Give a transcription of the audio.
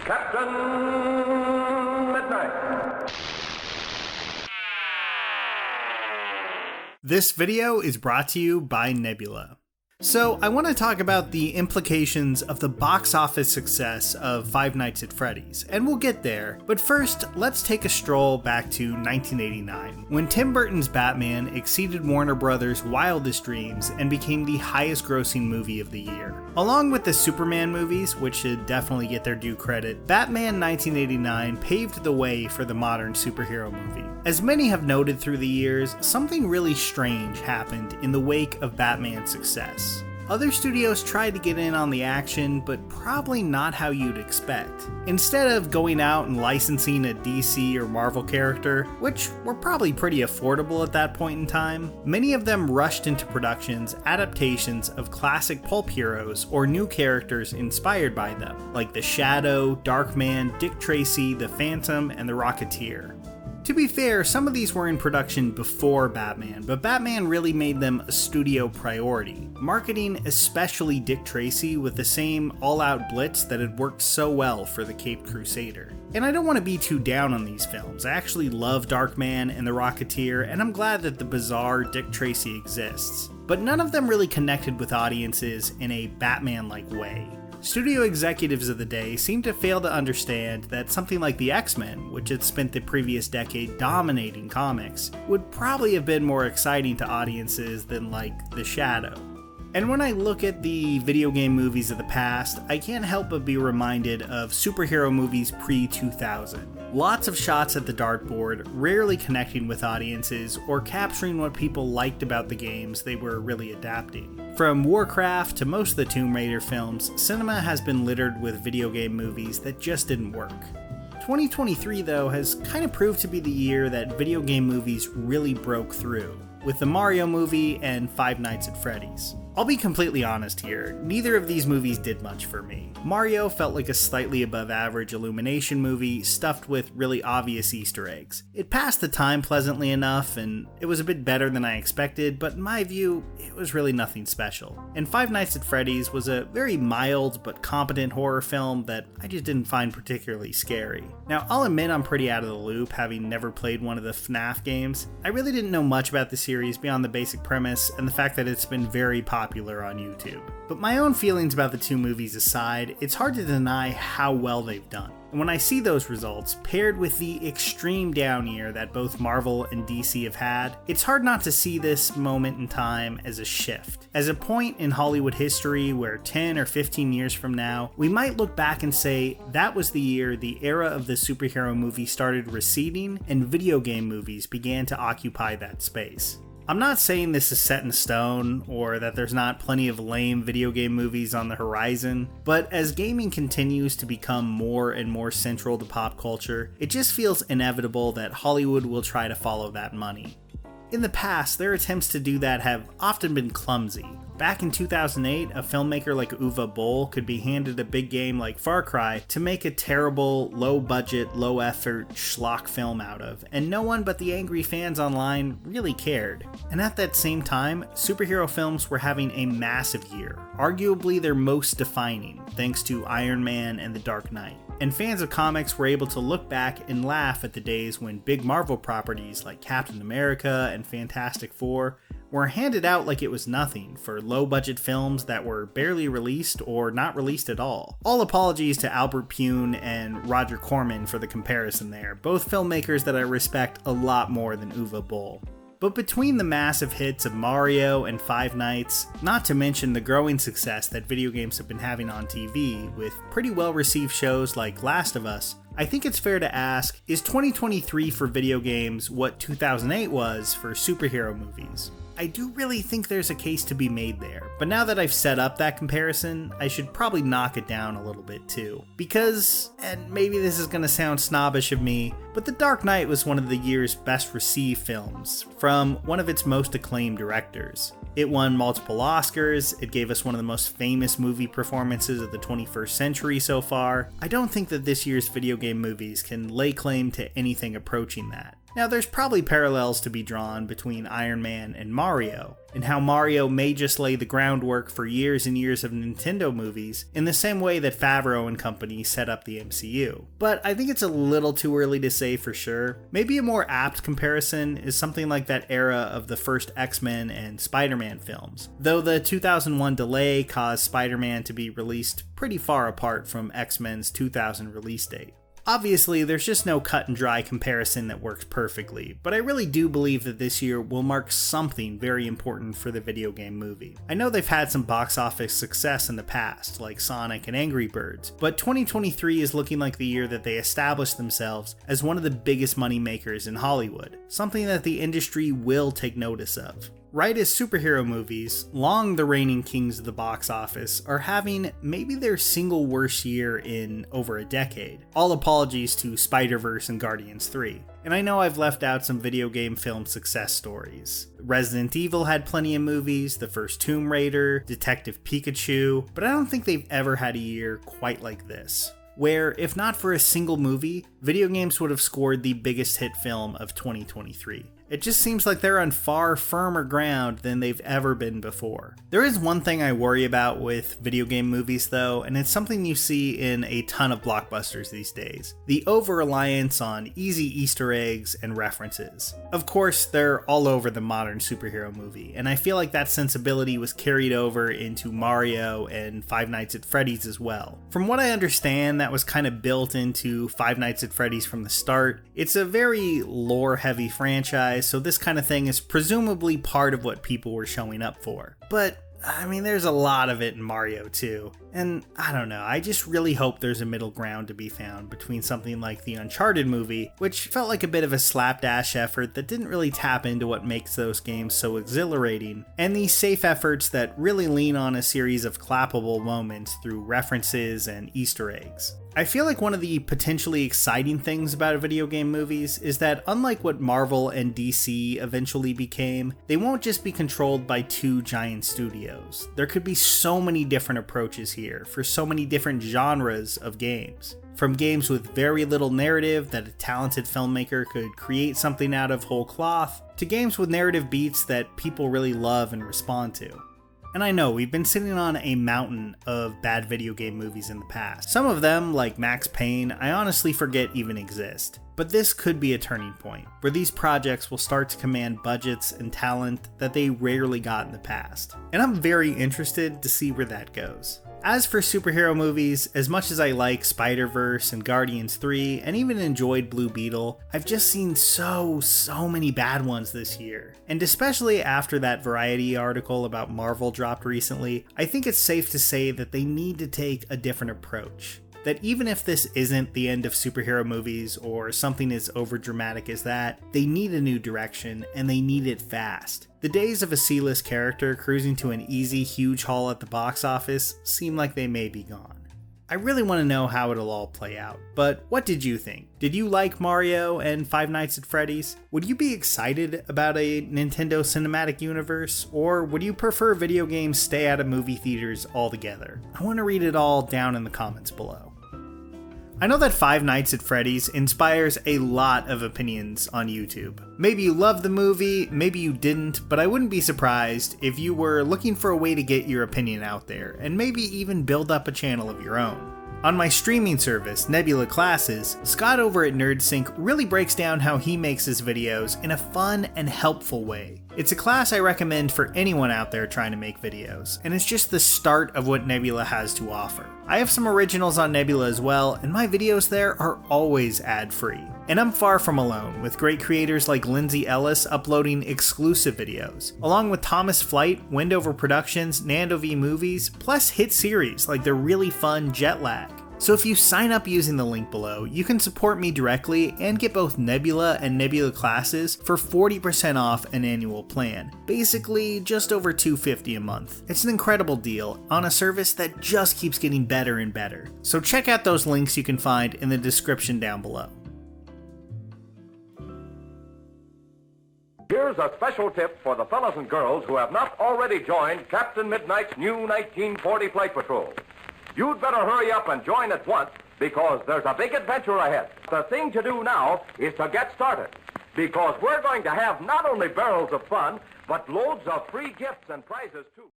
Captainmidnight. This video is brought to you by Nebula. So, I want to talk about the implications of the box office success of Five Nights at Freddy's, and we'll get there, but first, let's take a stroll back to 1989, when Tim Burton's Batman exceeded Warner Bros.' wildest dreams and became the highest grossing movie of the year. Along with the Superman movies, which should definitely get their due credit, Batman 1989 paved the way for the modern superhero movie. As many have noted through the years, something really strange happened in the wake of Batman's success. Other studios tried to get in on the action, but probably not how you'd expect. Instead of going out and licensing a DC or Marvel character, which were probably pretty affordable at that point in time, many of them rushed into productions, adaptations of classic pulp heroes or new characters inspired by them, like The Shadow, Darkman, Dick Tracy, The Phantom, and The Rocketeer. To be fair, some of these were in production before Batman, but Batman really made them a studio priority, marketing especially Dick Tracy with the same all-out blitz that had worked so well for the Caped Crusader. And I don't want to be too down on these films. I actually love Darkman and The Rocketeer, and I'm glad that the bizarre Dick Tracy exists. But none of them really connected with audiences in a Batman-like way. Studio executives of the day seemed to fail to understand that something like the X-Men, which had spent the previous decade dominating comics, would probably have been more exciting to audiences than like The Shadow. And when I look at the video game movies of the past, I can't help but be reminded of superhero movies pre-2000. Lots of shots at the dartboard, rarely connecting with audiences or capturing what people liked about the games they were really adapting. From Warcraft to most of the Tomb Raider films, cinema has been littered with video game movies that just didn't work. 2023, though, has kind of proved to be the year that video game movies really broke through, with the Mario movie and Five Nights at Freddy's. I'll be completely honest here, neither of these movies did much for me. Mario felt like a slightly above average Illumination movie stuffed with really obvious Easter eggs. It passed the time pleasantly enough, and it was a bit better than I expected, but in my view, it was really nothing special. And Five Nights at Freddy's was a very mild but competent horror film that I just didn't find particularly scary. Now, I'll admit I'm pretty out of the loop, having never played one of the FNAF games. I really didn't know much about the series beyond the basic premise and the fact that it's been very popular on YouTube. But my own feelings about the two movies aside, it's hard to deny how well they've done. And when I see those results, paired with the extreme down year that both Marvel and DC have had, it's hard not to see this moment in time as a shift. As a point in Hollywood history where 10 or 15 years from now, we might look back and say that was the year the era of the superhero movie started receding and video game movies began to occupy that space. I'm not saying this is set in stone, or that there's not plenty of lame video game movies on the horizon, but as gaming continues to become more and more central to pop culture, it just feels inevitable that Hollywood will try to follow that money. In the past, their attempts to do that have often been clumsy. Back in 2008, a filmmaker like Uwe Boll could be handed a big game like Far Cry to make a terrible, low-budget, low-effort schlock film out of, and no one but the angry fans online really cared. And at that same time, superhero films were having a massive year, arguably their most defining, thanks to Iron Man and The Dark Knight. And fans of comics were able to look back and laugh at the days when big Marvel properties like Captain America and Fantastic Four were handed out like it was nothing for low-budget films that were barely released or not released at all. All apologies to Albert Pune and Roger Corman for the comparison there, both filmmakers that I respect a lot more than Uwe Boll. But between the massive hits of Mario and Five Nights, not to mention the growing success that video games have been having on TV, with pretty well-received shows like Last of Us, I think it's fair to ask, is 2023 for video games what 2008 was for superhero movies? I do really think there's a case to be made there, but now that I've set up that comparison, I should probably knock it down a little bit too. Because, and maybe this is gonna sound snobbish of me, but The Dark Knight was one of the year's best received films, from one of its most acclaimed directors. It won multiple Oscars, it gave us one of the most famous movie performances of the 21st century so far. I don't think that this year's video game movies can lay claim to anything approaching that. Now, there's probably parallels to be drawn between Iron Man and Mario, and how Mario may just lay the groundwork for years and years of Nintendo movies in the same way that Favreau and company set up the MCU. But I think it's a little too early to say for sure. Maybe a more apt comparison is something like that era of the first X-Men and Spider-Man films, though the 2001 delay caused Spider-Man to be released pretty far apart from X-Men's 2000 release date. Obviously, there's just no cut and dry comparison that works perfectly, but I really do believe that this year will mark something very important for the video game movie. I know they've had some box office success in the past, like Sonic and Angry Birds, but 2023 is looking like the year that they established themselves as one of the biggest money makers in Hollywood, something that the industry will take notice of. Right as superhero movies, long the reigning kings of the box office, are having maybe their single worst year in over a decade. All apologies to Spider-Verse and Guardians 3. And I know I've left out some video game film success stories. Resident Evil had plenty of movies, the first Tomb Raider, Detective Pikachu, but I don't think they've ever had a year quite like this, where, if not for a single movie, video games would have scored the biggest hit film of 2023. It just seems like they're on far firmer ground than they've ever been before. There is one thing I worry about with video game movies though, and it's something you see in a ton of blockbusters these days: the over-reliance on easy Easter eggs and references. Of course, they're all over the modern superhero movie, and I feel like that sensibility was carried over into Mario and Five Nights at Freddy's as well. From what I understand, that was kind of built into Five Nights at Freddy's from the start. It's a very lore-heavy franchise, so this kind of thing is presumably part of what people were showing up for. But I mean, there's a lot of it in Mario too, and I don't know, I just really hope there's a middle ground to be found between something like the Uncharted movie, which felt like a bit of a slapdash effort that didn't really tap into what makes those games so exhilarating, and these safe efforts that really lean on a series of clappable moments through references and Easter eggs. I feel like one of the potentially exciting things about video game movies is that, unlike what Marvel and DC eventually became, they won't just be controlled by two giant studios. There could be so many different approaches here for so many different genres of games. From games with very little narrative that a talented filmmaker could create something out of whole cloth, to games with narrative beats that people really love and respond to. And I know we've been sitting on a mountain of bad video game movies in the past. Some of them, like Max Payne, I honestly forget even exist. But this could be a turning point, where these projects will start to command budgets and talent that they rarely got in the past. And I'm very interested to see where that goes. As for superhero movies, as much as I like Spider-Verse and Guardians 3, and even enjoyed Blue Beetle, I've just seen so many bad ones this year. And especially after that Variety article about Marvel dropped recently, I think it's safe to say that they need to take a different approach. That even if this isn't the end of superhero movies or something as overdramatic as that, they need a new direction, and they need it fast. The days of a C-list character cruising to an easy, huge haul at the box office seem like they may be gone. I really want to know how it'll all play out, but what did you think? Did you like Mario and Five Nights at Freddy's? Would you be excited about a Nintendo Cinematic Universe, or would you prefer video games stay out of movie theaters altogether? I want to read it all down in the comments below. I know that Five Nights at Freddy's inspires a lot of opinions on YouTube. Maybe you loved the movie, maybe you didn't, but I wouldn't be surprised if you were looking for a way to get your opinion out there, and maybe even build up a channel of your own. On my streaming service, Nebula Classes, Scott over at NerdSync really breaks down how he makes his videos in a fun and helpful way. It's a class I recommend for anyone out there trying to make videos, and it's just the start of what Nebula has to offer. I have some originals on Nebula as well, and my videos there are always ad-free. And I'm far from alone, with great creators like Lindsay Ellis uploading exclusive videos, along with Thomas Flight, Wendover Productions, Nando V Movies, plus hit series like the really fun Jet Lag. So if you sign up using the link below, you can support me directly and get both Nebula and Nebula Classes for 40% off an annual plan. Basically, just over $250 a month. It's an incredible deal on a service that just keeps getting better and better. So check out those links you can find in the description down below. Here's a special tip for the fellas and girls who have not already joined Captain Midnight's new 1940 Flight Patrol. You'd better hurry up and join at once, because there's a big adventure ahead. The thing to do now is to get started. because we're going to have not only barrels of fun, but loads of free gifts and prizes, too.